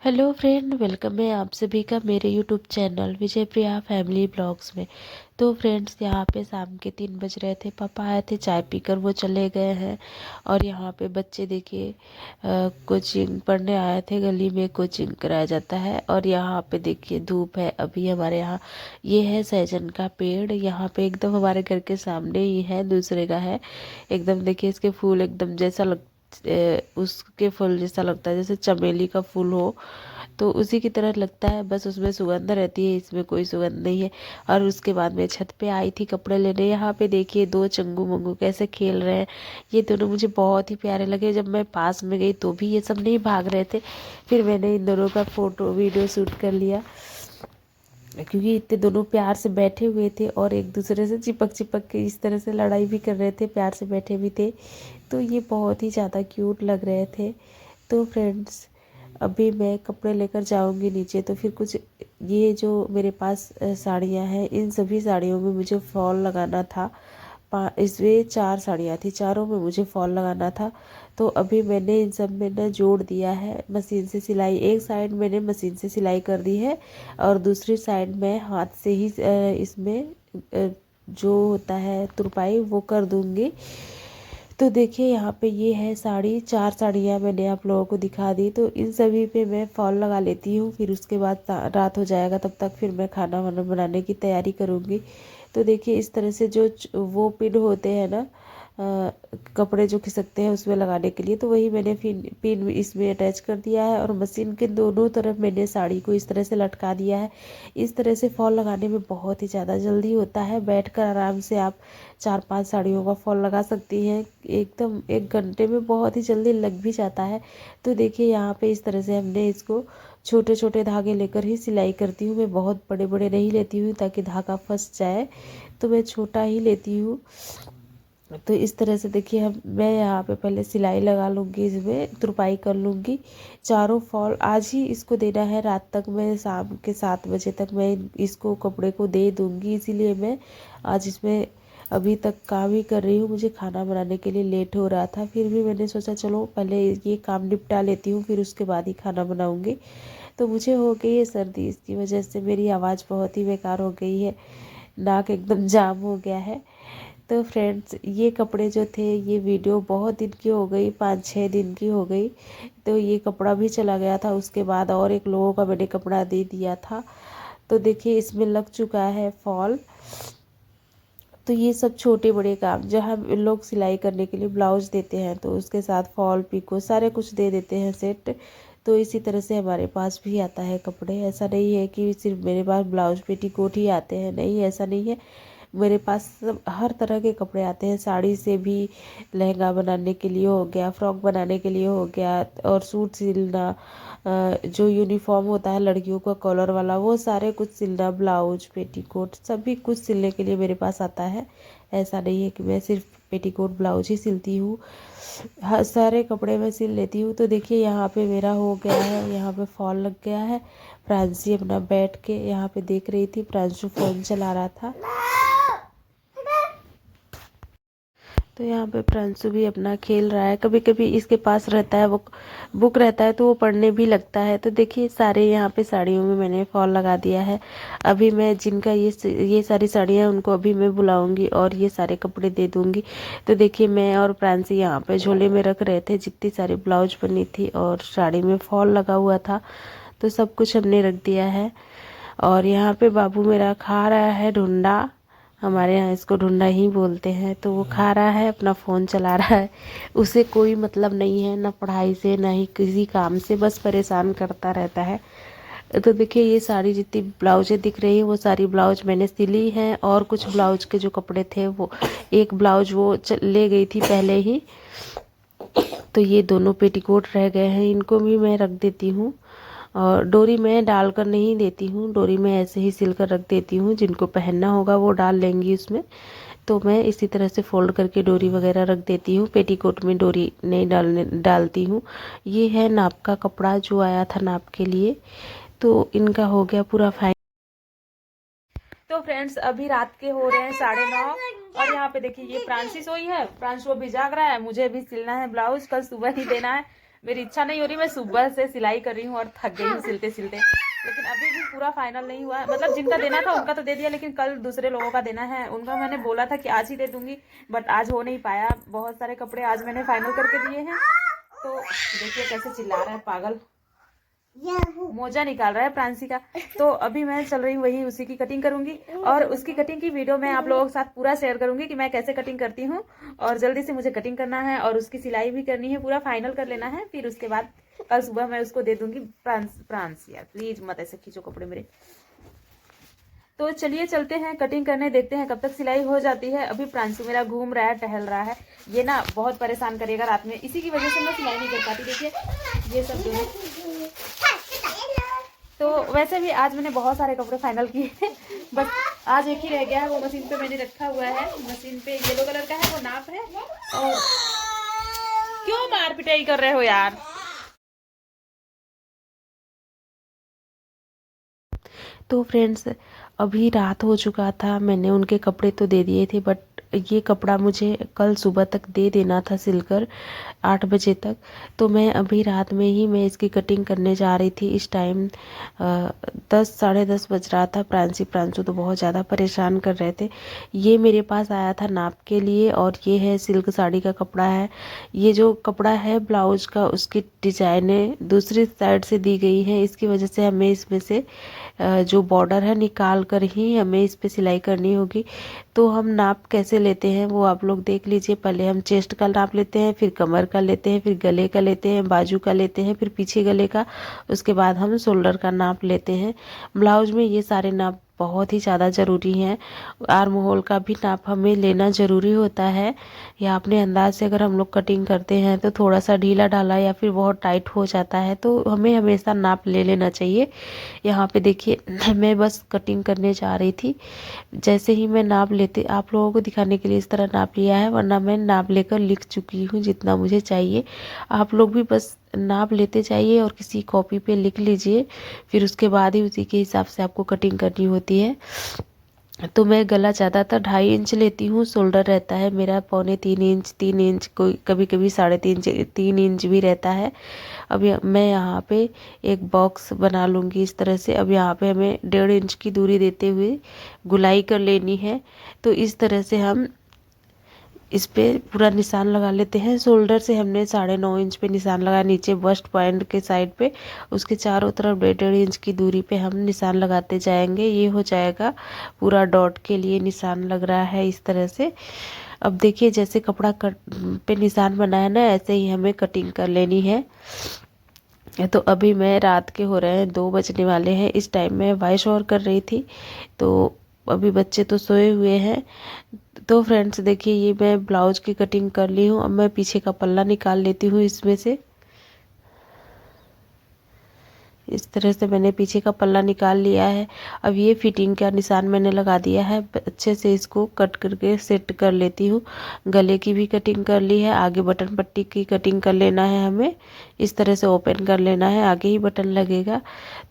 Hello friend, welcome है आप सभी का मेरे यूट्यूब चैनल विजय प्रिया फैमिली ब्लॉग्स में। तो फ्रेंड्स, यहाँ पे शाम के 3 बज रहे थे। पापा आए थे, चाय पीकर वो चले गए हैं। और यहाँ पे बच्चे देखिए कोचिंग पढ़ने आए थे। गली में कोचिंग कराया जाता है। और यहाँ पे देखिए धूप है अभी हमारे यहाँ। ये है सहजन का पेड़, यहाँ पे एकदम हमारे घर के सामने ही है, दूसरे का है। एकदम देखिए इसके फूल एकदम जैसा उसके फूल जैसा लगता है, जैसे चमेली का फूल हो तो उसी की तरह लगता है, बस उसमें सुगंध रहती है, इसमें कोई सुगंध नहीं है। और उसके बाद मैं छत पे आई थी कपड़े लेने। यहाँ पे देखिए दो चंगू मंगू कैसे खेल रहे हैं। ये दोनों मुझे बहुत ही प्यारे लगे। जब मैं पास में गई तो भी ये सब नहीं भाग रहे थे। फिर मैंने इन दोनों का फोटो वीडियो शूट कर लिया, क्योंकि इतने दोनों प्यार से बैठे हुए थे और एक दूसरे से चिपक चिपक के इस तरह से लड़ाई भी कर रहे थे, प्यार से बैठे भी थे। तो ये बहुत ही ज़्यादा क्यूट लग रहे थे। तो फ्रेंड्स, अभी मैं कपड़े लेकर जाऊंगी नीचे। तो फिर कुछ ये जो मेरे पास साड़ियाँ हैं, इन सभी साड़ियों में मुझे फॉल लगाना था। इसमें 4 साड़ियाँ थी, चारों में मुझे फॉल लगाना था। तो अभी मैंने इन सब में ना जोड़ दिया है मशीन से सिलाई। एक साइड मैंने मशीन से सिलाई कर दी है और दूसरी साइड में हाथ से ही इसमें जो होता है तुरपाई वो कर दूंगी। तो देखिए यहाँ पे ये है साड़ी, 4 साड़ियाँ मैंने आप लोगों को दिखा दी। तो इन सभी पे मैं फॉल लगा लेती हूँ। फिर उसके बाद रात हो जाएगा, तब तक फिर मैं खाना वाना बनाने की तैयारी करूँगी। तो देखिए इस तरह से जो वो पिन होते हैं ना, कपड़े जो खिसकते हैं उसमें लगाने के लिए, तो वही मैंने पिन इसमें अटैच कर दिया है। और मशीन के दोनों तरफ मैंने साड़ी को इस तरह से लटका दिया है। इस तरह से फॉल लगाने में बहुत ही ज़्यादा जल्दी होता है। बैठकर आराम से आप 4-5 साड़ियों का फॉल लगा सकती हैं। एकदम 1 घंटे में बहुत ही जल्दी लग भी जाता है। तो देखिए यहाँ पे इस तरह से हमने इसको छोटे छोटे धागे लेकर ही सिलाई करती हूँ। मैं बहुत बड़े बड़े नहीं लेती हूँ ताकि धागा फंस जाए, तो मैं छोटा ही लेती हूँ। तो इस तरह से देखिए मैं यहाँ पे पहले सिलाई लगा लूँगी, इसमें तुरपाई कर लूँगी। चारों फॉल आज ही इसको देना है, रात तक मैं शाम के 7 बजे तक मैं इसको कपड़े को दे दूँगी। इसीलिए मैं आज इसमें अभी तक काम ही कर रही हूँ। मुझे खाना बनाने के लिए लेट हो रहा था, फिर भी मैंने सोचा चलो पहले ये काम निपटा लेती हूँ, फिर उसके बाद ही खाना बनाऊँगी। तो मुझे हो गई है सर्दी, इसकी वजह से मेरी आवाज़ बहुत ही बेकार हो गई है, नाक एकदम जाम हो गया है। तो फ्रेंड्स, ये कपड़े जो थे, ये वीडियो बहुत दिन की हो गई, 5-6 दिन की हो गई। तो ये कपड़ा भी चला गया था, उसके बाद और एक लोगों का मैंने कपड़ा दे दिया था। तो देखिए इसमें लग चुका है फॉल। तो ये सब छोटे बड़े काम जहाँ लोग सिलाई करने के लिए ब्लाउज देते हैं, तो उसके साथ फॉल पिको सारे कुछ दे देते हैं सेट। तो इसी तरह से हमारे पास भी आता है कपड़े। ऐसा नहीं है कि सिर्फ मेरे पास ब्लाउज पेटीकोट ही आते हैं, नहीं ऐसा नहीं है। मेरे पास सब हर तरह के कपड़े आते हैं। साड़ी से भी लहंगा बनाने के लिए हो गया, फ्रॉक बनाने के लिए हो गया, और सूट सिलना, जो यूनिफॉर्म होता है लड़कियों का कॉलर वाला, वो सारे कुछ सिलना, ब्लाउज पेटीकोट सभी कुछ सिलने के लिए मेरे पास आता है। ऐसा नहीं है कि मैं सिर्फ पेटीकोट ब्लाउज ही सिलती हूँ, हर सारे कपड़े मैं सिल लेती हूँ। तो देखिए यहाँ पे मेरा हो गया है, यहाँ पे फॉल लग गया है। प्रांशी अपना बैठ के यहाँ पे देख रही थी, प्रांशु फ़ोन चला रहा था। तो यहाँ पे प्रांशु भी अपना खेल रहा है। कभी कभी इसके पास रहता है वो बुक रहता है, तो वो पढ़ने भी लगता है। तो देखिए सारे यहाँ पे साड़ियों में मैंने फॉल लगा दिया है। अभी मैं जिनका ये सारी साड़ियाँ उनको अभी मैं बुलाऊंगी और ये सारे कपड़े दे दूंगी। तो देखिए मैं और प्रांशी यहाँ पे झोले में रख रहे थे जितनी सारी ब्लाउज बनी थी और साड़ी में फॉल लगा हुआ था, तो सब कुछ हमने रख दिया है। और यहाँ पे बाबू मेरा खा रहा है ढूंढा, हमारे यहाँ इसको ढूंढा ही बोलते हैं। तो वो खा रहा है, अपना फ़ोन चला रहा है। उसे कोई मतलब नहीं है, ना पढ़ाई से ना ही किसी काम से, बस परेशान करता रहता है। तो देखिए ये सारी जितनी ब्लाउजें दिख रही हैं वो सारी ब्लाउज मैंने सिली हैं। और कुछ ब्लाउज के जो कपड़े थे, वो एक ब्लाउज वो ले गई थी पहले ही। तो ये दोनों पेटीकोट रह गए हैं, इनको भी मैं रख देती हूँ। और डोरी मैं डाल कर नहीं देती हूँ, डोरी मैं ऐसे ही सिल कर रख देती हूँ। जिनको पहनना होगा वो डाल लेंगी उसमें। तो मैं इसी तरह से फोल्ड करके डोरी वगैरह रख देती हूँ। पेटीकोट में डोरी नहीं डालती हूँ। ये है नाप का कपड़ा जो आया था नाप के लिए। तो इनका हो गया पूरा फाइन। तो फ्रेंड्स, अभी रात के हो रहे हैं 9:30। और यहाँ पे देखिए ये प्रांशी सोई है, प्रांशु अभी जाग रहा है। मुझे भी सिलना है ब्लाउज, कल सुबह ही देना है। मेरी इच्छा नहीं हो रही, मैं सुबह से सिलाई कर रही हूँ और थक गई हूँ सिलते सिलते, लेकिन अभी भी पूरा फाइनल नहीं हुआ। मतलब जिनका देना था उनका तो दे दिया, लेकिन कल दूसरे लोगों का देना है, उनका मैंने बोला था कि आज ही दे दूंगी, बट आज हो नहीं पाया। बहुत सारे कपड़े आज मैंने फाइनल करके दिए हैं। तो देखिए कैसे चिल्ला रहा है पागल, मोजा निकाल रहा है प्रांसी का। तो अभी मैं चल रही हूँ वही उसी की कटिंग करूंगी, और उसकी कटिंग की वीडियो मैं आप लोगों के साथ पूरा शेयर करूंगी कि मैं कैसे कटिंग करती हूँ। और जल्दी से मुझे कटिंग करना है और उसकी सिलाई भी करनी है, पूरा फाइनल कर लेना है, फिर उसके बाद कल सुबह मैं उसको दे दूंगी। प्रांस यार प्लीज मत ऐसे खींचो कपड़े मेरे। तो चलिए चलते हैं कटिंग करने, देखते हैं कब तक सिलाई हो जाती है। अभी प्रांशु मेरा घूम रहा है, टहल रहा है, ये ना बहुत परेशान करेगा रात में, इसी की वजह से मैं सिलाई नहीं कर पाती। देखिए ये सब दोनों। तो वैसे भी आज मैंने बहुत सारे कपड़े फाइनल किए हैं, बस आज एक ही रह गया है, वो मशीन पे मैंने रखा हुआ है। मशीन पे येलो कलर का है, वो नाप है। और क्यों मार पिटाई कर रहे हो यार। तो फ्रेंड्स अभी रात हो चुका था, मैंने उनके कपड़े तो दे दिए थे, बट ये कपड़ा मुझे कल सुबह तक दे देना था सिलकर 8 बजे तक। तो मैं अभी रात में ही मैं इसकी कटिंग करने जा रही थी। इस टाइम 10 साढ़े 10 बज रहा था। प्रांशु तो बहुत ज़्यादा परेशान कर रहे थे। ये मेरे पास आया था नाप के लिए, और ये है सिल्क साड़ी का कपड़ा है। ये जो कपड़ा है ब्लाउज का, उसकी डिजाइनें दूसरी साइड से दी गई हैं, इसकी वजह से हमें इसमें से जो बॉर्डर है निकाल कर ही हमें इस पे सिलाई करनी होगी। तो हम नाप कैसे लेते हैं वो आप लोग देख लीजिए। पहले हम चेस्ट का नाप लेते हैं, फिर कमर का लेते हैं, फिर गले का लेते हैं, बाजू का लेते हैं, फिर पीछे गले का, उसके बाद हम शोल्डर का नाप लेते हैं। ब्लाउज में ये सारे नाप बहुत ही ज़्यादा ज़रूरी हैं। आर्म होल का भी नाप हमें लेना ज़रूरी होता है, या अपने अंदाज से अगर हम लोग कटिंग करते हैं तो थोड़ा सा ढीला ढाला या फिर बहुत टाइट हो जाता है, तो हमें हमेशा नाप ले लेना चाहिए। यहाँ पे देखिए मैं बस कटिंग करने जा रही थी। जैसे ही मैं नाप लेते आप लोगों को दिखाने के लिए इस तरह नाप लिया है, वरना मैं नाप लेकर लिख चुकी हूँ जितना मुझे चाहिए। आप लोग भी बस नाप लेते जाइए और किसी कॉपी पे लिख लीजिए, फिर उसके बाद ही उसी के हिसाब से आपको कटिंग करनी होती है। तो मैं गला ज़्यादातर 2.5 इंच लेती हूँ, शोल्डर रहता है मेरा 2.75 इंच, 3 इंच, कोई कभी कभी 3.5 इंच भी रहता है। अब मैं यहाँ पे एक बॉक्स बना लूँगी इस तरह से। अब यहाँ पे हमें 1.5 इंच की दूरी देते हुए गुलाई कर लेनी है। तो इस तरह से हम इस पे पूरा निशान लगा लेते हैं। शोल्डर से हमने 9.5 इंच पे निशान लगाया, नीचे बस्ट पॉइंट के साइड पे, उसके चारों तरफ 1.5 इंच की दूरी पे हम निशान लगाते जाएंगे। ये हो जाएगा पूरा डॉट के लिए निशान लग रहा है इस तरह से। अब देखिए जैसे कपड़ा कट पे निशान बनाया ना, ऐसे ही हमें कटिंग कर लेनी है। तो अभी मैं रात के हो रहे हैं 2 बजने वाले हैं, इस टाइम मैं वॉइस ओवर कर रही थी। तो अभी बच्चे तो सोए हुए हैं। तो फ्रेंड्स देखिए ये मैं ब्लाउज की कटिंग कर ली हूँ। अब मैं पीछे का पल्ला निकाल लेती हूँ इसमें से। इस तरह से मैंने पीछे का पल्ला निकाल लिया है। अब ये फिटिंग का निशान मैंने लगा दिया है, अच्छे से इसको कट करके सेट कर लेती हूँ। गले की भी कटिंग कर ली है, आगे बटन पट्टी की कटिंग कर लेना है हमें। इस तरह से ओपन कर लेना है, आगे ही बटन लगेगा।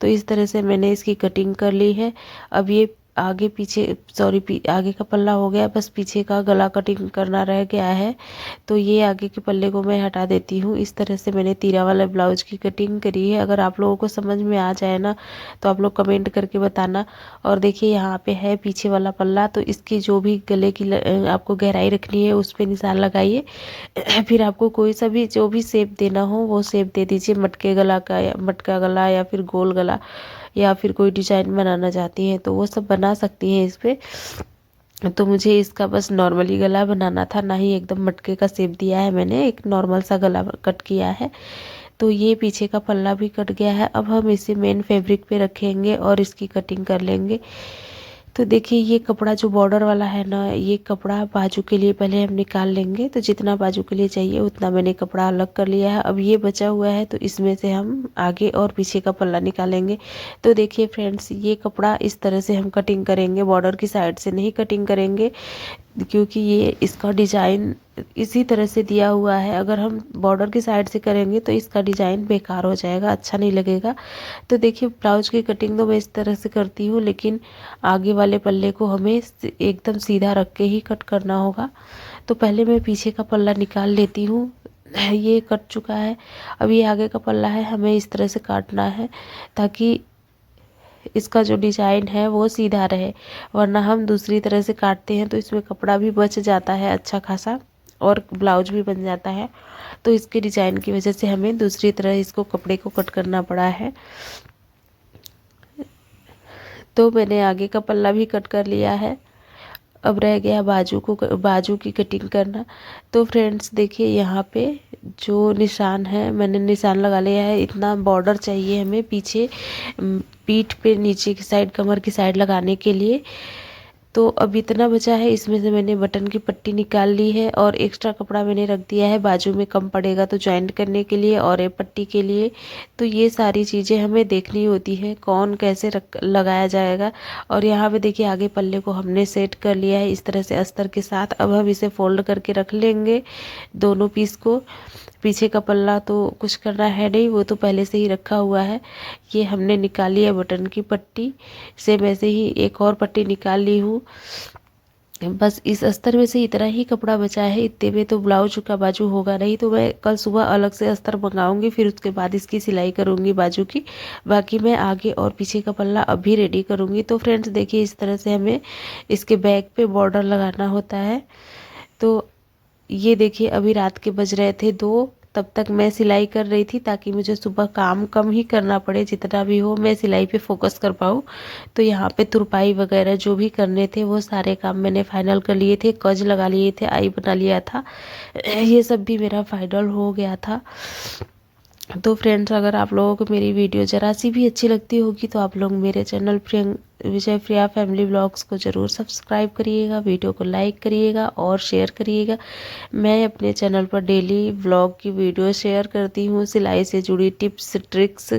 तो इस तरह से मैंने इसकी कटिंग कर ली है। अब ये आगे पीछे आगे का पल्ला हो गया, बस पीछे का गला कटिंग करना रह गया है। तो ये आगे के पल्ले को मैं हटा देती हूँ। इस तरह से मैंने तीरा वाला ब्लाउज की कटिंग करी है। अगर आप लोगों को समझ में आ जाए ना तो आप लोग कमेंट करके बताना। और देखिए यहाँ पे है पीछे वाला पल्ला, तो इसकी जो भी गले की आपको गहराई रखनी है उस पर निशान लगाइए। फिर आपको कोई सा भी जो भी शेप देना हो वो शेप दे दीजिए, मटके गला का या मटका गला या फिर गोल गला, या फिर कोई डिजाइन बनाना चाहती हैं तो वो सब बना सकती हैं इस पे। तो मुझे इसका बस नॉर्मली गला बनाना था, ना ही एकदम मटके का शेप दिया है मैंने, एक नॉर्मल सा गला कट किया है। तो ये पीछे का पल्ला भी कट गया है। अब हम इसे मेन फैब्रिक पे रखेंगे और इसकी कटिंग कर लेंगे। तो देखिए ये कपड़ा जो बॉर्डर वाला है ना, ये कपड़ा बाजू के लिए पहले हम निकाल लेंगे। तो जितना बाजू के लिए चाहिए उतना मैंने कपड़ा अलग कर लिया है। अब ये बचा हुआ है तो इसमें से हम आगे और पीछे का पल्ला निकालेंगे। तो देखिए फ्रेंड्स ये कपड़ा इस तरह से हम कटिंग करेंगे, बॉर्डर की साइड से नहीं कटिंग करेंगे, क्योंकि ये इसका डिजाइन इसी तरह से दिया हुआ है। अगर हम बॉर्डर की साइड से करेंगे तो इसका डिजाइन बेकार हो जाएगा, अच्छा नहीं लगेगा। तो देखिए ब्लाउज की कटिंग तो मैं इस तरह से करती हूँ, लेकिन आगे वाले पल्ले को हमें एकदम सीधा रख के ही कट करना होगा। तो पहले मैं पीछे का पल्ला निकाल लेती हूँ। ये कट चुका है। अब ये आगे का पल्ला है, हमें इस तरह से काटना है ताकि इसका जो डिजाइन है वो सीधा रहे, वरना हम दूसरी तरह से काटते हैं तो इसमें कपड़ा भी बच जाता है अच्छा खासा और ब्लाउज भी बन जाता है। तो इसके डिजाइन की वजह से हमें दूसरी तरह इसको कपड़े को कट करना पड़ा है। तो मैंने आगे का पल्ला भी कट कर लिया है। अब रह गया बाजू की कटिंग करना। तो फ्रेंड्स देखिए यहाँ पे जो निशान है मैंने निशान लगा लिया है। इतना बॉर्डर चाहिए हमें पीछे पीठ पे नीचे की साइड कमर की साइड लगाने के लिए। तो अब इतना बचा है, इसमें से मैंने बटन की पट्टी निकाल ली है और एक्स्ट्रा कपड़ा मैंने रख दिया है, बाजू में कम पड़ेगा तो जॉइंट करने के लिए और ये पट्टी के लिए। तो ये सारी चीज़ें हमें देखनी होती है कौन कैसे लगाया जाएगा। और यहाँ पे देखिए आगे पल्ले को हमने सेट कर लिया है इस तरह से अस्तर के साथ। अब हम इसे फोल्ड करके रख लेंगे दोनों पीस को। पीछे का पल्ला तो कुछ करना है नहीं, वो तो पहले से ही रखा हुआ है। ये हमने निकाली है बटन की पट्टी से, वैसे ही एक और पट्टी निकाल ली हूँ। बस इस अस्तर में से इतना ही कपड़ा बचा है, इतने में तो ब्लाउज का बाजू होगा नहीं। तो मैं कल सुबह अलग से अस्तर मंगाऊंगी, फिर उसके बाद इसकी सिलाई करूंगी बाजू की। बाकी मैं आगे और पीछे का पल्ला अभी रेडी करूंगी। तो फ्रेंड्स देखिए इस तरह से हमें इसके बैक पे बॉर्डर लगाना होता है। तो ये देखिए अभी रात के बज रहे थे 2, तब तक मैं सिलाई कर रही थी ताकि मुझे सुबह काम कम ही करना पड़े, जितना भी हो मैं सिलाई पे फोकस कर पाऊँ। तो यहाँ पे तुरपाई वगैरह जो भी करने थे वो सारे काम मैंने फाइनल कर लिए थे। कज लगा लिए थे, आई बना लिया था, ये सब भी मेरा फाइनल हो गया था। तो फ्रेंड्स अगर आप लोगों को मेरी वीडियो ज़रा सी भी अच्छी लगती होगी तो आप लोग मेरे चैनल विजय प्रिया फैमिली ब्लॉग्स को ज़रूर सब्सक्राइब करिएगा, वीडियो को लाइक करिएगा और शेयर करिएगा। मैं अपने चैनल पर डेली व्लॉग की वीडियो शेयर करती हूँ, सिलाई से जुड़ी टिप्स ट्रिक्स,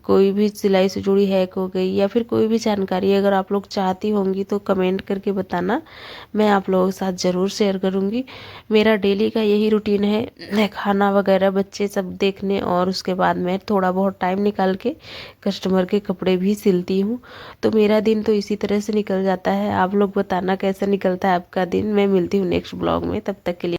कोई भी सिलाई से जुड़ी हैक हो गई या फिर कोई भी जानकारी अगर आप लोग चाहती होंगी तो कमेंट करके बताना, मैं आप लोगों के साथ ज़रूर शेयर करूँगी। मेरा डेली का यही रूटीन है, खाना वगैरह बच्चे सब देखने और उसके बाद मैं थोड़ा बहुत टाइम निकाल के कस्टमर के कपड़े भी सिलती हूँ। तो मेरा दिन तो इसी तरह से निकल जाता है। आप लोग बताना कैसा निकलता है आपका दिन। मैं मिलती हूँ नेक्स्ट ब्लॉग में, तब तक के लिए।